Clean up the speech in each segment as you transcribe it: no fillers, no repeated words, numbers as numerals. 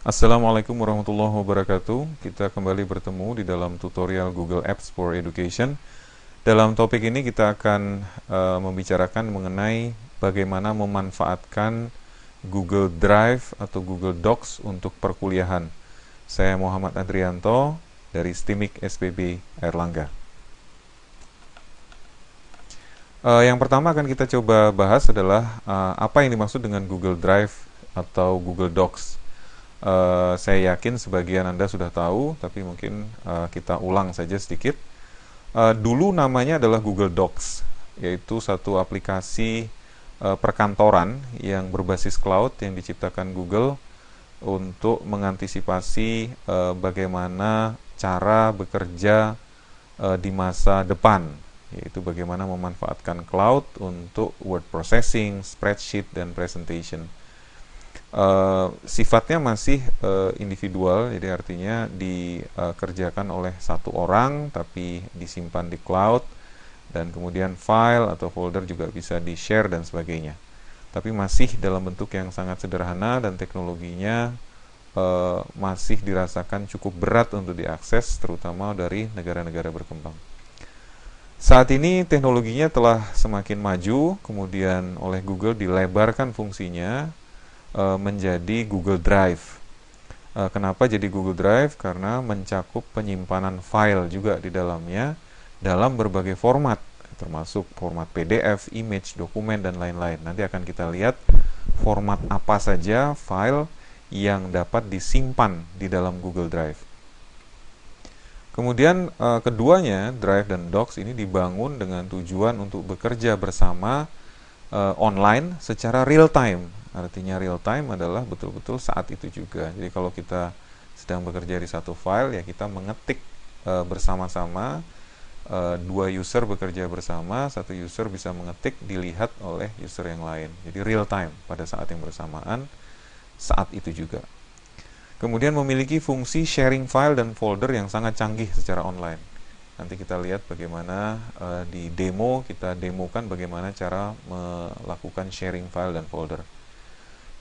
Assalamualaikum warahmatullahi wabarakatuh. Kita kembali bertemu di dalam tutorial Google Apps for Education. Dalam topik ini kita akan membicarakan mengenai bagaimana memanfaatkan Google Drive atau Google Docs untuk perkuliahan. Saya Muhammad Adrianto dari STIMIK SPB Airlangga. Yang pertama akan kita coba bahas adalah apa yang dimaksud dengan Google Drive atau Google Docs. Saya yakin sebagian Anda sudah tahu, tapi mungkin kita ulang saja sedikit. Dulu namanya adalah Google Docs, yaitu satu aplikasi perkantoran yang berbasis cloud yang diciptakan Google untuk mengantisipasi bagaimana cara bekerja di masa depan, yaitu bagaimana memanfaatkan cloud untuk word processing, spreadsheet, dan presentation. Sifatnya masih individual, jadi artinya dikerjakan oleh satu orang tapi disimpan di cloud, dan kemudian file atau folder juga bisa di-share dan sebagainya. Tapi masih dalam bentuk yang sangat sederhana dan teknologinya masih dirasakan cukup berat untuk diakses, terutama dari negara-negara berkembang. Saat ini teknologinya telah semakin maju, kemudian oleh Google dilebarkan fungsinya menjadi Google Drive. Kenapa jadi Google Drive? Karena mencakup penyimpanan file juga di dalamnya dalam berbagai format, termasuk format PDF, image, dokumen, dan lain-lain. Nanti akan kita lihat format apa saja file yang dapat disimpan di dalam Google Drive. Kemudian keduanya, Drive dan Docs ini dibangun dengan tujuan untuk bekerja bersama online secara real time. Artinya real time adalah betul-betul saat itu juga. Jadi kalau kita sedang bekerja di satu file, ya kita mengetik bersama-sama, dua user bekerja bersama, satu user bisa mengetik, dilihat oleh user yang lain. Jadi real time pada saat yang bersamaan, saat itu juga. Kemudian memiliki fungsi sharing file dan folder yang sangat canggih secara online. Nanti kita lihat bagaimana di demo, kita demokan bagaimana cara melakukan sharing file dan folder.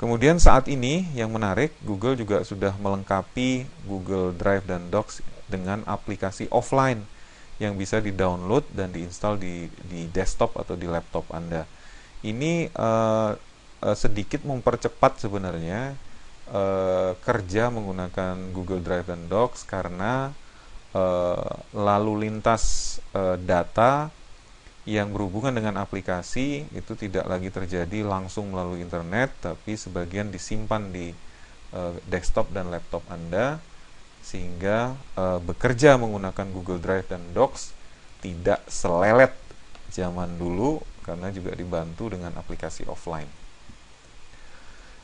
Kemudian saat ini yang menarik, Google juga sudah melengkapi Google Drive dan Docs dengan aplikasi offline yang bisa di-download dan diinstal di desktop atau di laptop Anda. Ini sedikit mempercepat sebenarnya kerja menggunakan Google Drive dan Docs, karena lalu lintas data yang berhubungan dengan aplikasi itu tidak lagi terjadi langsung melalui internet, tapi sebagian disimpan di desktop dan laptop Anda, sehingga bekerja menggunakan Google Drive dan Docs tidak selelet zaman dulu, karena juga dibantu dengan aplikasi offline.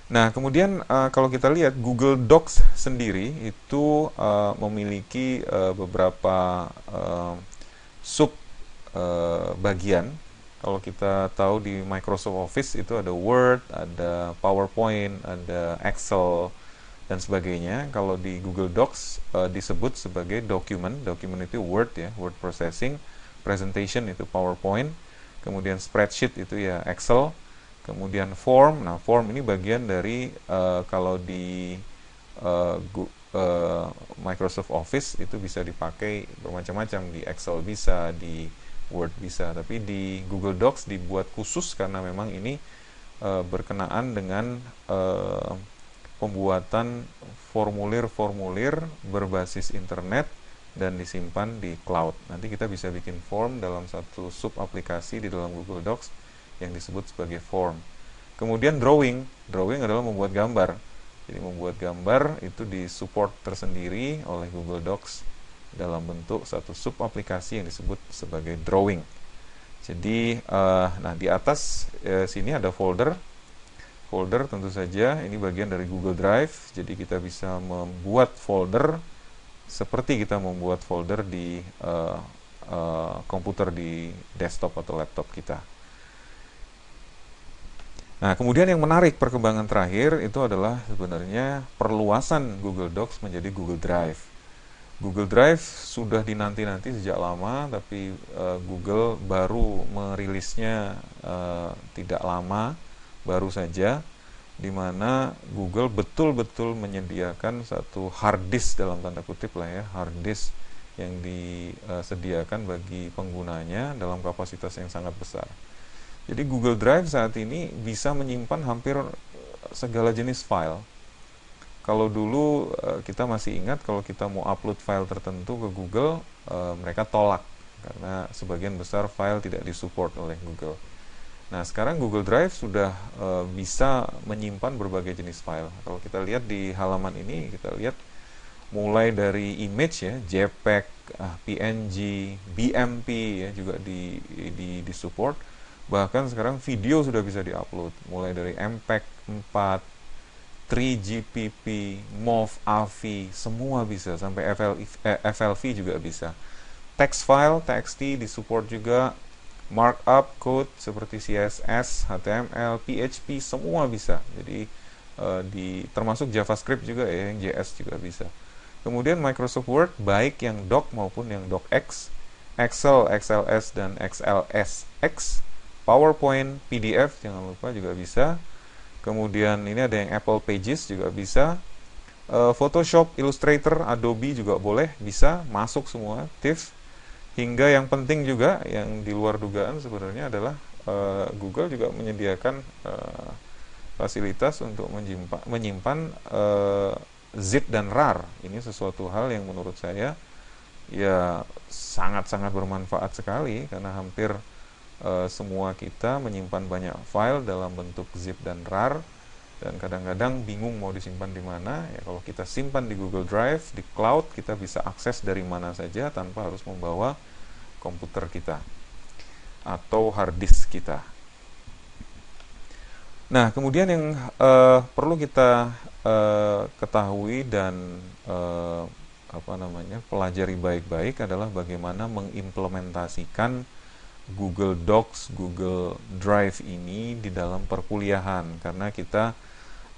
Nah, kemudian kalau kita lihat Google Docs sendiri itu memiliki beberapa sub bagian. Kalau kita tahu di Microsoft Office itu ada Word, ada PowerPoint, ada Excel, dan sebagainya. Kalau di Google Docs disebut sebagai dokumen. Dokumen itu Word ya, Word processing. Presentation itu PowerPoint. Kemudian spreadsheet itu ya Excel. Kemudian form. Nah, form ini bagian dari kalau di Microsoft Office itu bisa dipakai bermacam-macam, di Excel bisa, di Word bisa, tapi di Google Docs dibuat khusus karena memang ini berkenaan dengan pembuatan formulir-formulir berbasis internet dan disimpan di cloud. Nanti kita bisa bikin form dalam satu sub aplikasi di dalam Google Docs yang disebut sebagai form. Kemudian drawing. Drawing adalah membuat gambar. Jadi membuat gambar itu disupport tersendiri oleh Google Docs dalam bentuk satu sub aplikasi yang disebut sebagai drawing. Jadi nah di atas sini ada folder. Folder tentu saja ini bagian dari Google Drive. Jadi kita bisa membuat folder seperti kita membuat folder di komputer, di desktop atau laptop kita. Nah, kemudian yang menarik perkembangan terakhir itu adalah sebenarnya perluasan Google Docs menjadi Google Drive. Google Drive sudah dinanti-nanti sejak lama, tapi Google baru merilisnya tidak lama, baru saja. di mana Google betul-betul menyediakan satu hard disk dalam tanda kutip lah ya, hard disk yang disediakan bagi penggunanya dalam kapasitas yang sangat besar. Jadi Google Drive saat ini bisa menyimpan hampir segala jenis file. Kalau dulu kita masih ingat kalau kita mau upload file tertentu ke Google, mereka tolak karena sebagian besar file tidak disupport oleh Google. Nah, sekarang Google Drive sudah bisa menyimpan berbagai jenis file. Kalau kita lihat di halaman ini, kita lihat mulai dari image ya, JPEG, PNG, BMP ya juga di support. Bahkan sekarang video sudah bisa diupload, mulai dari MPEG 4, 3GPP, MOV, AVI, semua bisa, sampai FLV juga bisa. Text file, TXT disupport juga, markup code seperti CSS, HTML, PHP, semua bisa. Jadi termasuk JavaScript juga ya, yang JS juga bisa. Kemudian Microsoft Word, baik yang doc maupun yang docx, Excel, XLS, dan XLSX, PowerPoint, PDF, jangan lupa juga bisa. Kemudian ini ada yang Apple Pages juga bisa. Photoshop, Illustrator, Adobe juga boleh, bisa masuk semua, TIFF. Hingga yang penting juga, yang di luar dugaan sebenarnya adalah Google juga menyediakan fasilitas untuk menyimpan zip dan RAR. Ini sesuatu hal yang menurut saya ya sangat-sangat bermanfaat sekali, karena hampir semua kita menyimpan banyak file dalam bentuk zip dan RAR, dan kadang-kadang bingung mau disimpan di mana. Ya, kalau kita simpan di Google Drive, di cloud, kita bisa akses dari mana saja tanpa harus membawa komputer kita atau hard disk kita. Nah, kemudian yang perlu kita ketahui dan pelajari baik-baik adalah bagaimana mengimplementasikan Google Docs, Google Drive ini di dalam perkuliahan, karena kita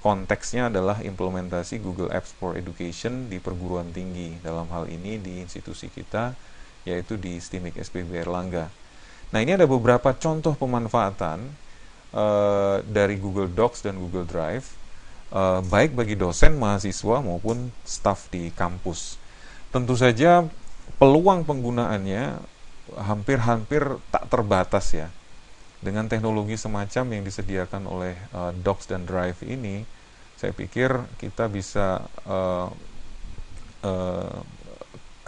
konteksnya adalah implementasi Google Apps for Education di perguruan tinggi, dalam hal ini di institusi kita, yaitu di STIMIK SPB Erlangga. Nah, ini ada beberapa contoh pemanfaatan dari Google Docs dan Google Drive, baik bagi dosen, mahasiswa, maupun staf di kampus. Tentu saja peluang penggunaannya hampir tak terbatas ya. Dengan teknologi semacam yang disediakan oleh Docs dan Drive ini, saya pikir kita bisa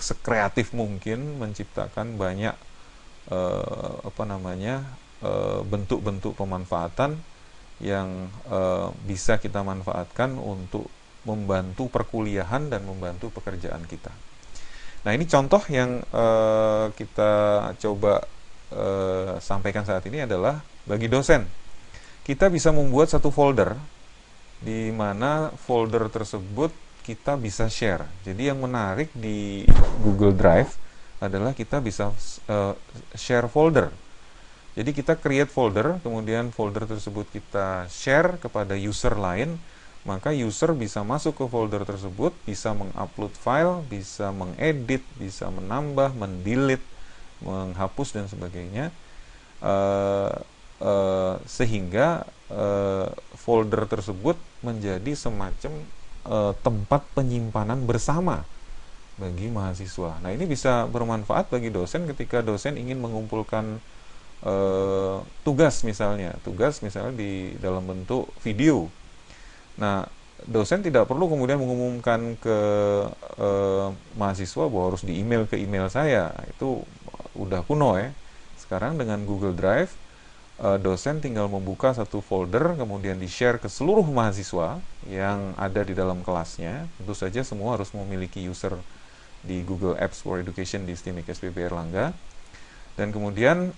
sekreatif mungkin menciptakan banyak bentuk-bentuk pemanfaatan yang bisa kita manfaatkan untuk membantu perkuliahan dan membantu pekerjaan kita. Nah, ini contoh yang kita coba sampaikan saat ini adalah bagi dosen. Kita bisa membuat satu folder di mana folder tersebut kita bisa share. Jadi yang menarik di Google Drive adalah kita bisa share folder. Jadi kita create folder, kemudian folder tersebut kita share kepada user lain, maka user bisa masuk ke folder tersebut, bisa mengupload file, bisa mengedit, bisa menambah, mendelete, menghapus, dan sebagainya, sehingga folder tersebut menjadi semacam tempat penyimpanan bersama bagi mahasiswa. Nah, ini bisa bermanfaat bagi dosen ketika dosen ingin mengumpulkan tugas misalnya di dalam bentuk video. Nah, dosen tidak perlu kemudian mengumumkan ke mahasiswa bahwa harus di email ke email saya. Itu udah kuno ya. Sekarang dengan Google Drive, dosen tinggal membuka satu folder, kemudian di-share ke seluruh mahasiswa yang ada di dalam kelasnya. Tentu saja semua harus memiliki user di Google Apps for Education di STIMIK SPB Erlangga. Dan kemudian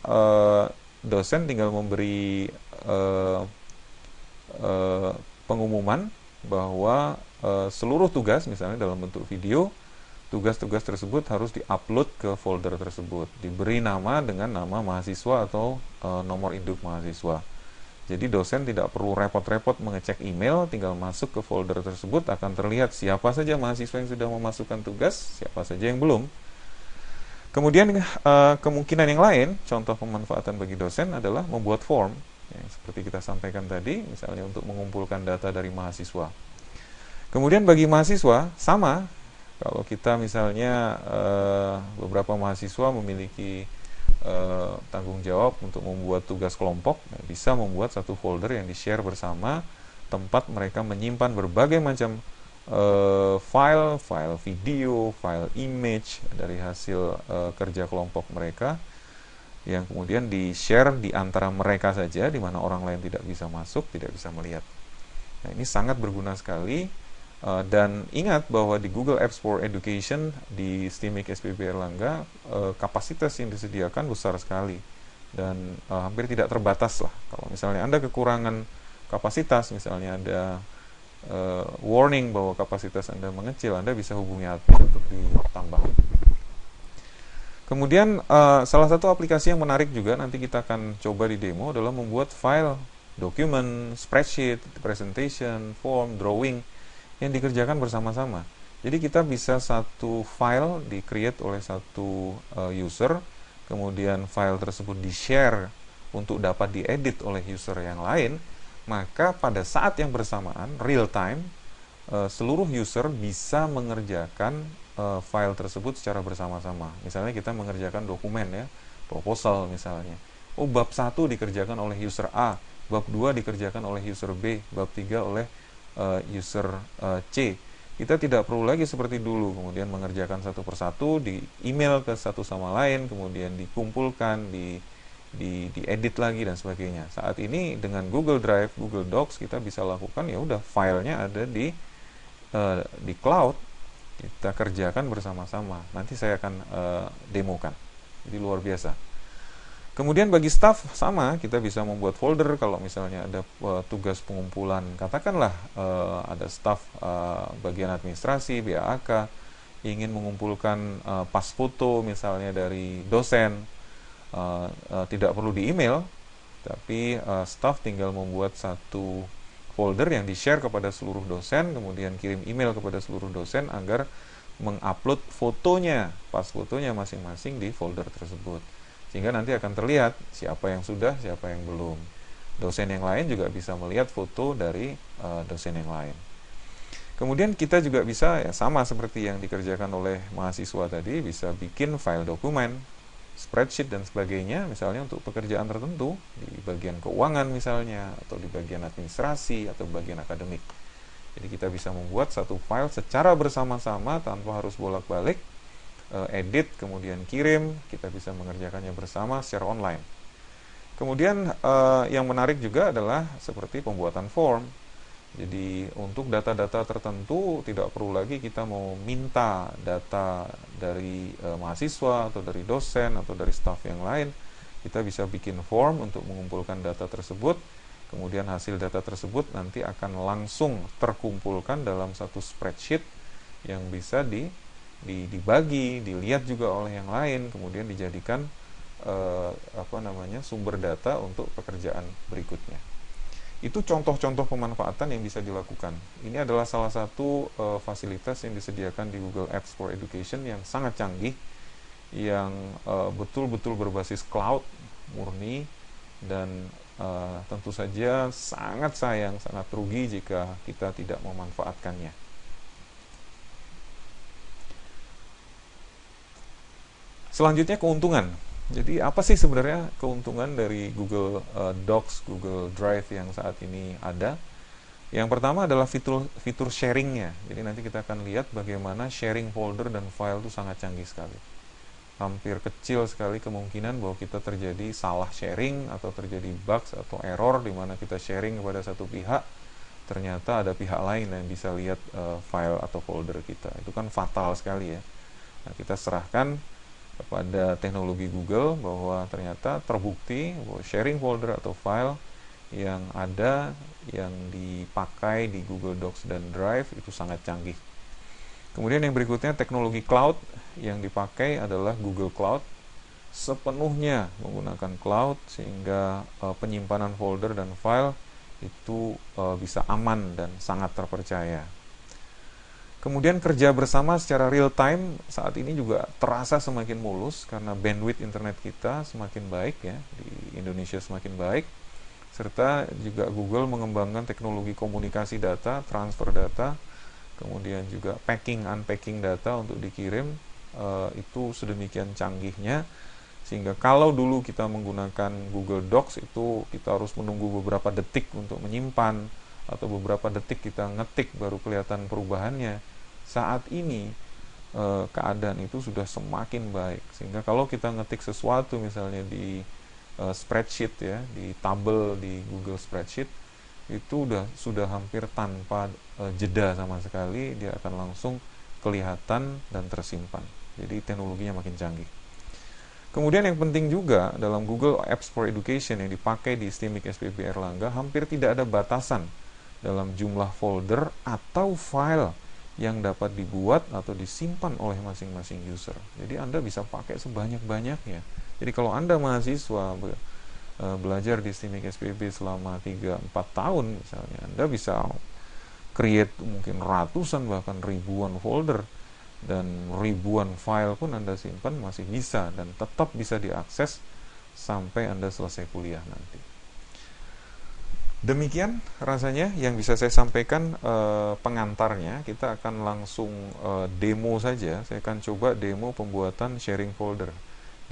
dosen tinggal memberi pengumuman bahwa seluruh tugas, misalnya dalam bentuk video, tugas-tugas tersebut harus diupload ke folder tersebut, diberi nama dengan nama mahasiswa atau nomor induk mahasiswa. Jadi dosen tidak perlu repot-repot mengecek email, tinggal masuk ke folder tersebut, akan terlihat siapa saja mahasiswa yang sudah memasukkan tugas, siapa saja yang belum. Kemudian kemungkinan yang lain, contoh pemanfaatan bagi dosen adalah membuat form. yang seperti kita sampaikan tadi, misalnya untuk mengumpulkan data dari mahasiswa. Kemudian bagi mahasiswa, sama, kalau kita misalnya beberapa mahasiswa memiliki tanggung jawab untuk membuat tugas kelompok, bisa membuat satu folder yang di-share bersama, tempat mereka menyimpan berbagai macam file video, file image dari hasil kerja kelompok mereka, yang kemudian di-share di antara mereka saja, di mana orang lain tidak bisa masuk, tidak bisa melihat. Nah, ini sangat berguna sekali. Dan ingat bahwa di Google Apps for Education di STIMIK SPB Erlangga, kapasitas yang disediakan besar sekali dan hampir tidak terbatas lah. Kalau misalnya Anda kekurangan kapasitas, misalnya ada warning bahwa kapasitas Anda mengecil, Anda bisa hubungi admin untuk ditambah. Kemudian salah satu aplikasi yang menarik juga nanti kita akan coba di demo adalah membuat file, dokumen, spreadsheet, presentation, form, drawing yang dikerjakan bersama-sama. Jadi kita bisa satu file di-create oleh satu user, kemudian file tersebut di-share untuk dapat diedit oleh user yang lain, maka pada saat yang bersamaan, real time, seluruh user bisa mengerjakan file tersebut secara bersama-sama. Misalnya kita mengerjakan dokumen ya, proposal misalnya. Oh, bab 1 dikerjakan oleh user A, bab 2 dikerjakan oleh user B, bab 3 oleh user C. Kita tidak perlu lagi seperti dulu kemudian mengerjakan satu persatu, di email ke satu sama lain, kemudian dikumpulkan, diedit lagi dan sebagainya. Saat ini dengan Google Drive, Google Docs kita bisa lakukan, ya udah filenya ada di cloud, kita kerjakan bersama-sama. Nanti saya akan demokan. Jadi luar biasa. Kemudian bagi staff sama, kita bisa membuat folder kalau misalnya ada tugas pengumpulan, katakanlah ada staff bagian administrasi, BAK, ingin mengumpulkan pas foto misalnya dari dosen, tidak perlu di email, tapi staff tinggal membuat satu folder yang di-share kepada seluruh dosen, kemudian kirim email kepada seluruh dosen agar mengupload fotonya, pas fotonya masing-masing di folder tersebut. Sehingga nanti akan terlihat siapa yang sudah, siapa yang belum. Dosen yang lain juga bisa melihat foto dari dosen yang lain. Kemudian kita juga bisa, ya sama seperti yang dikerjakan oleh mahasiswa tadi, bisa bikin file dokumen, spreadsheet dan sebagainya, misalnya untuk pekerjaan tertentu, di bagian keuangan misalnya, atau di bagian administrasi, atau bagian akademik. Jadi kita bisa membuat satu file secara bersama-sama tanpa harus bolak-balik, edit, kemudian kirim, kita bisa mengerjakannya bersama secara online. Kemudian yang menarik juga adalah seperti pembuatan form. Jadi untuk data-data tertentu tidak perlu lagi kita mau minta data dari mahasiswa atau dari dosen atau dari staf yang lain. Kita bisa bikin form untuk mengumpulkan data tersebut. Kemudian hasil data tersebut nanti akan langsung terkumpulkan dalam satu spreadsheet yang bisa dibagi, dilihat juga oleh yang lain, kemudian dijadikan sumber data untuk pekerjaan berikutnya. Itu contoh-contoh pemanfaatan yang bisa dilakukan. Ini adalah salah satu fasilitas yang disediakan di Google Apps for Education yang sangat canggih, yang betul-betul berbasis cloud murni, dan tentu saja sangat sayang, sangat rugi jika kita tidak memanfaatkannya. Selanjutnya keuntungan. Jadi apa sih sebenarnya keuntungan dari Google Docs, Google Drive yang saat ini ada? Yang pertama adalah fitur sharingnya. Jadi nanti kita akan lihat bagaimana sharing folder dan file itu sangat canggih sekali. Hampir kecil sekali kemungkinan bahwa kita terjadi salah sharing atau terjadi bugs atau error di mana kita sharing kepada satu pihak, ternyata ada pihak lain yang bisa lihat file atau folder kita. Itu kan fatal sekali ya. Nah, kita serahkan kepada teknologi Google bahwa ternyata terbukti bahwa sharing folder atau file yang ada, yang dipakai di Google Docs dan Drive itu sangat canggih. Kemudian yang berikutnya teknologi cloud yang dipakai adalah Google Cloud, sepenuhnya menggunakan cloud sehingga penyimpanan folder dan file itu bisa aman dan sangat terpercaya. Kemudian kerja bersama secara real time saat ini juga terasa semakin mulus karena bandwidth internet kita semakin baik ya, di Indonesia semakin baik, serta juga Google mengembangkan teknologi komunikasi data, transfer data, kemudian juga packing, unpacking data untuk dikirim, itu sedemikian canggihnya, sehingga kalau dulu kita menggunakan Google Docs itu kita harus menunggu beberapa detik untuk menyimpan, atau beberapa detik kita ngetik baru kelihatan perubahannya. Saat ini keadaan itu sudah semakin baik, sehingga kalau kita ngetik sesuatu misalnya di spreadsheet ya, di tabel di Google Spreadsheet, itu sudah hampir tanpa jeda sama sekali, dia akan langsung kelihatan dan tersimpan. Jadi teknologinya makin canggih. Kemudian yang penting juga dalam Google Apps for Education yang dipakai di STIMIK SPB Erlangga, hampir tidak ada batasan dalam jumlah folder atau file yang dapat dibuat atau disimpan oleh masing-masing user. Jadi Anda bisa pakai sebanyak-banyaknya. Jadi kalau Anda mahasiswa belajar di STIMIK SPB selama 3-4 tahun misalnya, Anda bisa create mungkin ratusan bahkan ribuan folder, dan ribuan file pun Anda simpan masih bisa, dan tetap bisa diakses sampai Anda selesai kuliah nanti. Demikian rasanya yang bisa saya sampaikan pengantarnya. Kita akan langsung demo saja. Saya akan coba demo pembuatan sharing folder.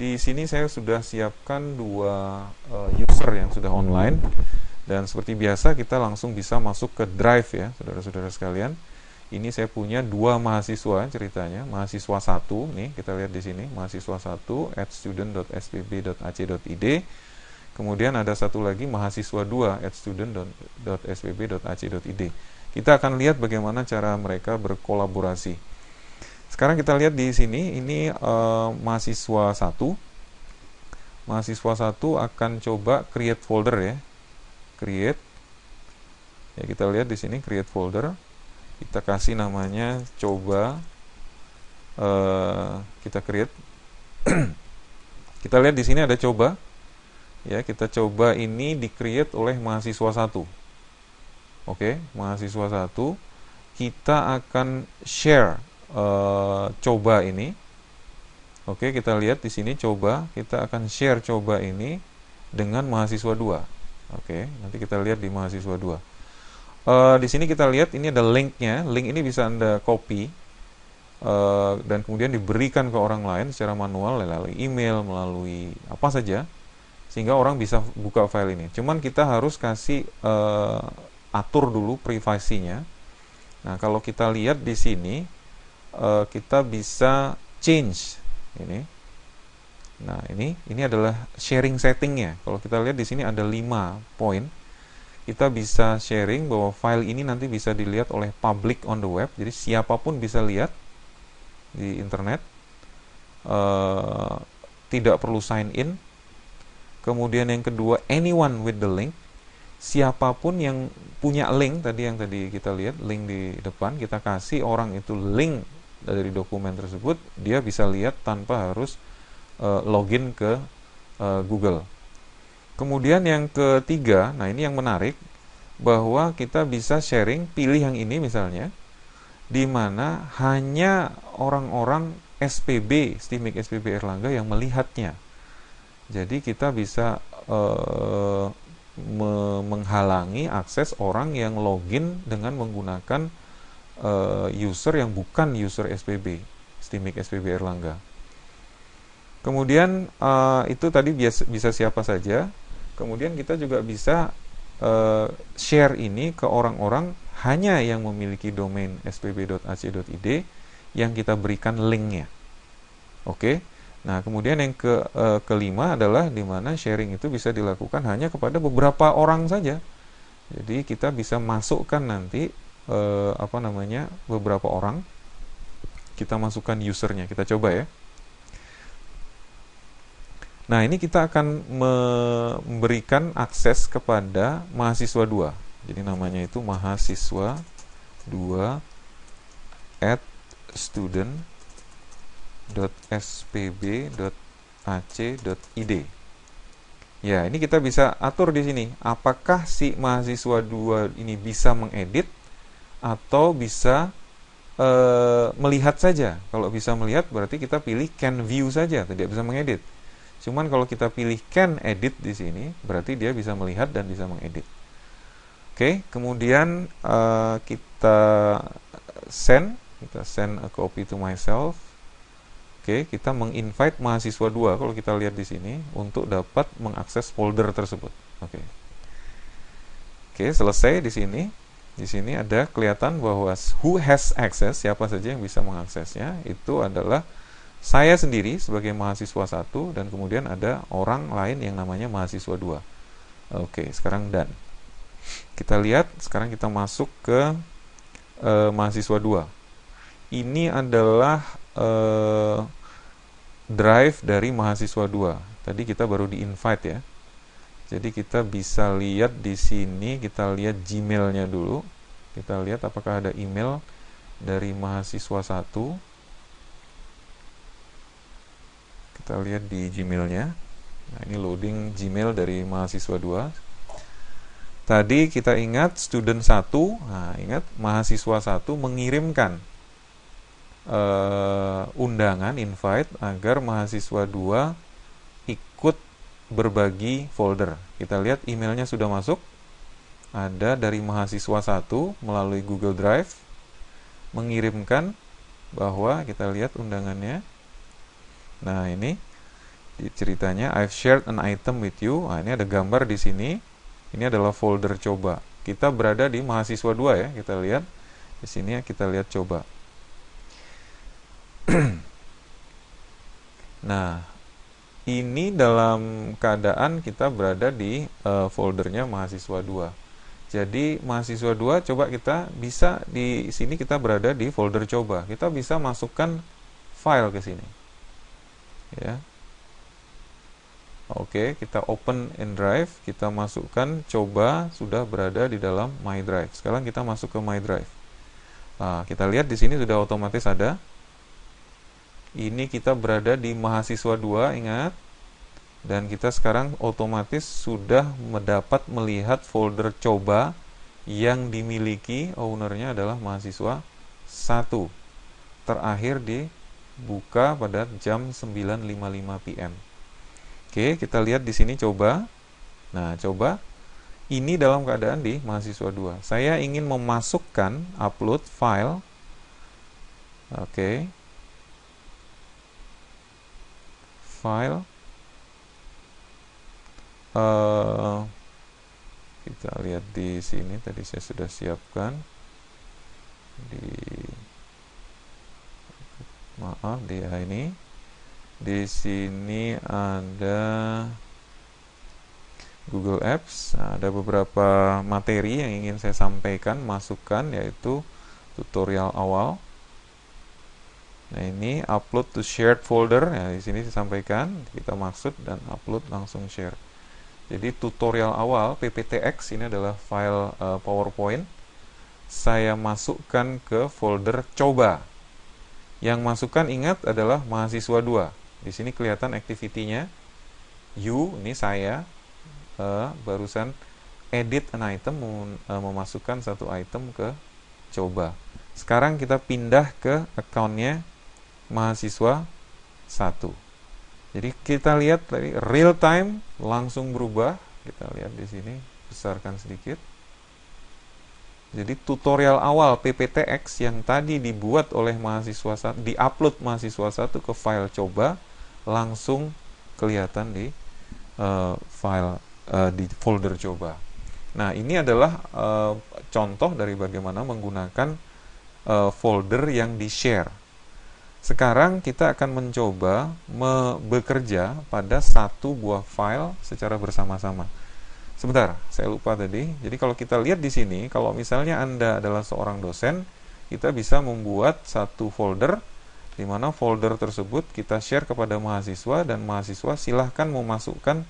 Di sini saya sudah siapkan 2 user yang sudah online, dan seperti biasa kita langsung bisa masuk ke Drive ya, saudara-saudara sekalian. Ini saya punya 2 mahasiswa ceritanya. Mahasiswa 1 nih, kita lihat di sini, mahasiswa 1 @student.spb.ac.id. Kemudian ada satu lagi mahasiswa 2 @student.spb.ac.id. Kita akan lihat bagaimana cara mereka berkolaborasi. Sekarang kita lihat di sini, ini mahasiswa 1. Mahasiswa 1 akan coba create folder ya. Create. Ya, kita lihat di sini create folder. Kita kasih namanya coba, kita create. Kita lihat di sini ada coba. Ya, kita coba ini di-create oleh mahasiswa 1. Oke, mahasiswa 1. Kita akan share coba ini. Oke, kita lihat di sini coba. Kita akan share coba ini dengan mahasiswa 2. Oke, nanti kita lihat di mahasiswa 2. Di sini kita lihat ini ada linknya. Link ini bisa Anda copy dan kemudian diberikan ke orang lain secara manual melalui email, melalui apa saja, sehingga orang bisa buka file ini. Cuman kita harus kasih atur dulu privasinya. Nah, kalau kita lihat di sini kita bisa change ini. Nah, ini adalah sharing settingnya. Kalau kita lihat di sini ada 5 poin. Kita bisa sharing bahwa file ini nanti bisa dilihat oleh public on the web, jadi siapapun bisa lihat di internet, tidak perlu sign in. Kemudian yang kedua, anyone with the link, siapapun yang punya link tadi, yang tadi kita lihat link di depan, kita kasih orang itu link dari dokumen tersebut, dia bisa lihat tanpa harus login ke Google. Kemudian yang ketiga, nah ini yang menarik, bahwa kita bisa sharing, pilih yang ini misalnya, di mana hanya orang-orang SPB, STIMIK SPB Erlangga yang melihatnya. Jadi kita bisa menghalangi akses orang yang login dengan menggunakan user yang bukan user SPB, STIMIK SPB Erlangga. Kemudian itu tadi bisa siapa saja. Kemudian kita juga bisa share ini ke orang-orang hanya yang memiliki domain spb.ac.id yang kita berikan linknya. Oke. Nah, kemudian yang kelima adalah di mana sharing itu bisa dilakukan hanya kepada beberapa orang saja. Jadi kita bisa masukkan nanti beberapa orang. Kita masukkan usernya. Kita coba ya. Nah, ini kita akan memberikan akses kepada mahasiswa 2. Jadi namanya itu mahasiswa 2 @student.spb.ac.id. Ya, ini kita bisa atur di sini. Apakah si mahasiswa 2 ini bisa mengedit atau bisa melihat saja. Kalau bisa melihat berarti kita pilih can view saja, tidak bisa mengedit. Cuman kalau kita pilih can edit di sini, berarti dia bisa melihat dan bisa mengedit. Oke, kemudian kita send a copy to myself. Oke, kita menginvite mahasiswa 2 kalau kita lihat di sini untuk dapat mengakses folder tersebut. Oke. Oke, selesai di sini. Di sini ada kelihatan bahwa who has access, siapa saja yang bisa mengaksesnya, itu adalah saya sendiri sebagai mahasiswa 1 dan kemudian ada orang lain yang namanya mahasiswa 2. Oke, sekarang done. Kita lihat, sekarang kita masuk ke mahasiswa 2. Ini adalah drive dari mahasiswa 2. Tadi kita baru di-invite ya. Jadi kita bisa lihat di sini, kita lihat Gmail-nya dulu. Kita lihat apakah ada email dari mahasiswa 1. Kita lihat di Gmail-nya. Nah, ini loading Gmail dari mahasiswa 2. Tadi kita ingat student 1. Nah, ingat mahasiswa 1 mengirimkan undangan, invite, agar mahasiswa 2 ikut berbagi folder. Kita lihat emailnya sudah masuk, ada dari mahasiswa 1 melalui Google Drive, mengirimkan bahwa kita lihat undangannya. Nah, ini ceritanya, I've shared an item with you. Nah, ini ada gambar di sini. Ini adalah folder coba. Kita berada di mahasiswa 2 ya. Kita lihat di sini, kita lihat coba. Nah, ini dalam keadaan kita berada di foldernya mahasiswa 2. Jadi mahasiswa 2, coba kita bisa di sini, kita berada di folder coba. Kita bisa masukkan file ke sini. Ya. Oke, kita open in drive, kita masukkan coba, sudah berada di dalam my drive. Sekarang kita masuk ke my drive. Nah, kita lihat di sini sudah otomatis ada. Ini kita berada di mahasiswa 2, ingat. Dan kita sekarang otomatis sudah mendapat melihat folder coba yang dimiliki ownernya adalah mahasiswa 1. Terakhir dibuka pada jam 9.55 PM. Oke, kita lihat di sini coba. Nah, coba ini dalam keadaan di mahasiswa 2. Saya ingin memasukkan upload file. Oke. File. Kita lihat di sini, tadi saya sudah siapkan ini di sini ada Google Apps. Nah, ada beberapa materi yang ingin saya sampaikan, masukkan, yaitu tutorial awal. Nah, ini upload to shared folder. Ya, di sini disampaikan, kita maksud dan upload langsung share. Jadi tutorial awal PPTX ini adalah file PowerPoint. Saya masukkan ke folder coba. Yang masukkan, ingat, adalah mahasiswa 2. Di sini kelihatan activity-nya. Ini saya barusan edit an item, memasukkan satu item ke coba. Sekarang kita pindah ke account-nya mahasiswa 1. Jadi kita lihat tadi real time langsung berubah. Kita lihat di sini, besarkan sedikit. Jadi tutorial awal PPTX yang tadi dibuat oleh mahasiswa 1, diupload mahasiswa 1 ke file coba, langsung kelihatan di file di folder coba. Nah, ini adalah contoh dari bagaimana menggunakan folder yang di-share. Sekarang kita akan mencoba bekerja pada satu buah file secara bersama-sama. Sebentar, saya lupa tadi. Jadi kalau kita lihat di sini, kalau misalnya Anda adalah seorang dosen, kita bisa membuat satu folder, di mana folder tersebut kita share kepada mahasiswa, dan mahasiswa silahkan memasukkan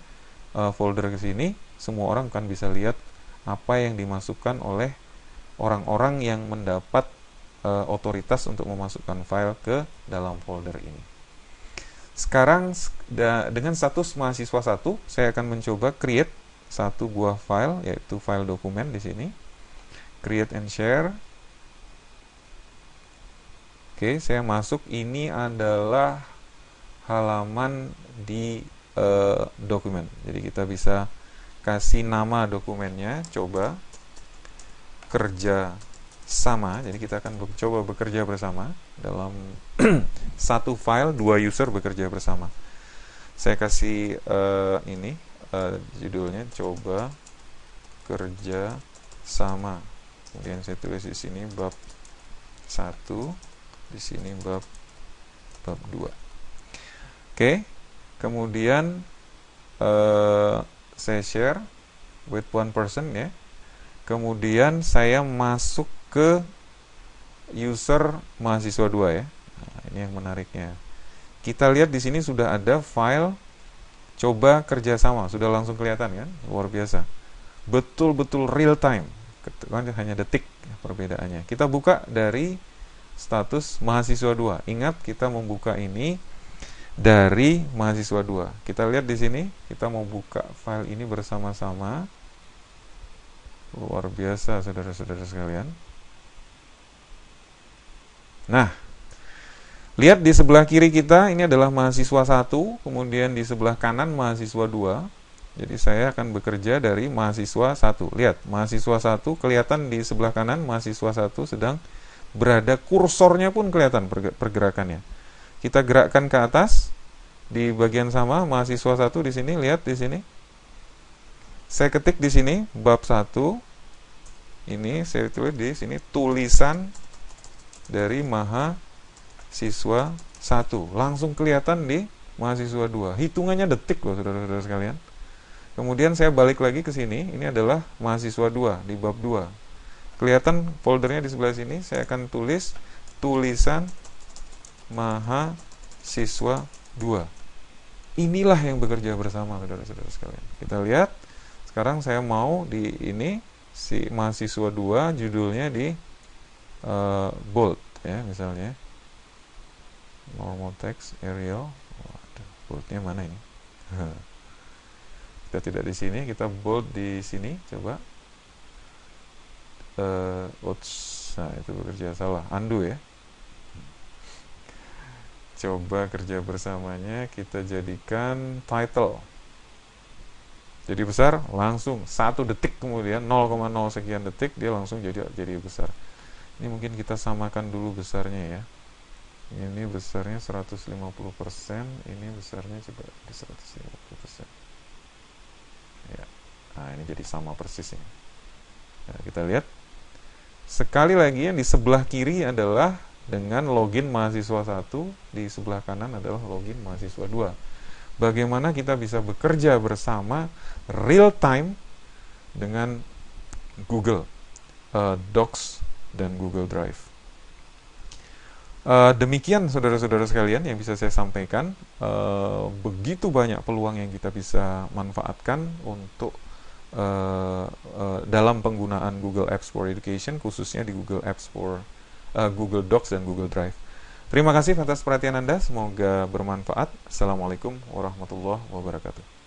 folder ke sini. Semua orang kan bisa lihat apa yang dimasukkan oleh orang-orang yang mendapat otoritas untuk memasukkan file ke dalam folder ini. Sekarang dengan status mahasiswa 1, saya akan mencoba create satu buah file, yaitu file dokumen di sini. Create and share. Oke, saya masuk. Ini adalah halaman di dokumen. Jadi kita bisa kasih nama dokumennya, coba kerja sama. Jadi kita akan coba bekerja bersama dalam satu file, dua user bekerja bersama. Saya kasih ini judulnya coba kerja sama. Kemudian saya tulis di sini bab 1, di sini bab 2. Oke. Kemudian saya share with one person ya. Kemudian saya masuk ke user mahasiswa 2 ya. Nah, ini yang menariknya. Kita lihat di sini sudah ada file coba kerjasama, sudah langsung kelihatan kan? Luar biasa. Betul-betul real time. Hanya detik perbedaannya. Kita buka dari status mahasiswa 2. Ingat kita membuka ini dari mahasiswa 2. Kita lihat di sini, kita mau buka file ini bersama-sama. Luar biasa saudara-saudara sekalian. Nah, lihat di sebelah kiri kita ini adalah mahasiswa 1, kemudian di sebelah kanan mahasiswa 2. Jadi saya akan bekerja dari mahasiswa 1. Lihat, mahasiswa 1 kelihatan di sebelah kanan, mahasiswa 1 sedang berada, kursornya pun kelihatan pergerakannya. Kita gerakkan ke atas di bagian sama mahasiswa 1 di sini, lihat di sini. Saya ketik di sini bab 1. Ini saya tulis di sini tulisan dari mahasiswa 1. Langsung kelihatan di mahasiswa 2. Hitungannya detik loh saudara-saudara sekalian. Kemudian saya balik lagi ke sini. Ini adalah mahasiswa 2 di bab 2. Kelihatan foldernya di sebelah sini. Saya akan tulis tulisan mahasiswa 2. Inilah yang bekerja bersama saudara-saudara sekalian. Kita lihat. Sekarang saya mau di ini si mahasiswa 2 judulnya di bold ya misalnya. Normal text Arial. Waduh, boldnya mana ini? Kita tidak di sini, kita bold di sini. Coba. Nah itu bekerja salah. Undo ya. Coba kerja bersamanya kita jadikan title. Jadi besar, langsung 1 detik kemudian 0,0 sekian detik dia langsung jadi besar. Ini mungkin kita samakan dulu besarnya ya. Ini besarnya 150%, ini besarnya coba di 150%. Ya. Nah, ini jadi sama persis ini. Nah, kita lihat. Sekali lagi yang di sebelah kiri adalah dengan login mahasiswa 1, di sebelah kanan adalah login mahasiswa 2. Bagaimana kita bisa bekerja bersama real time dengan Google Docs dan Google Drive. Demikian saudara-saudara sekalian yang bisa saya sampaikan. Begitu banyak peluang yang kita bisa manfaatkan untuk dalam penggunaan Google Apps for Education, khususnya di Google Apps for Google Docs dan Google Drive. Terima kasih atas perhatian Anda, semoga bermanfaat. Assalamualaikum warahmatullahi wabarakatuh.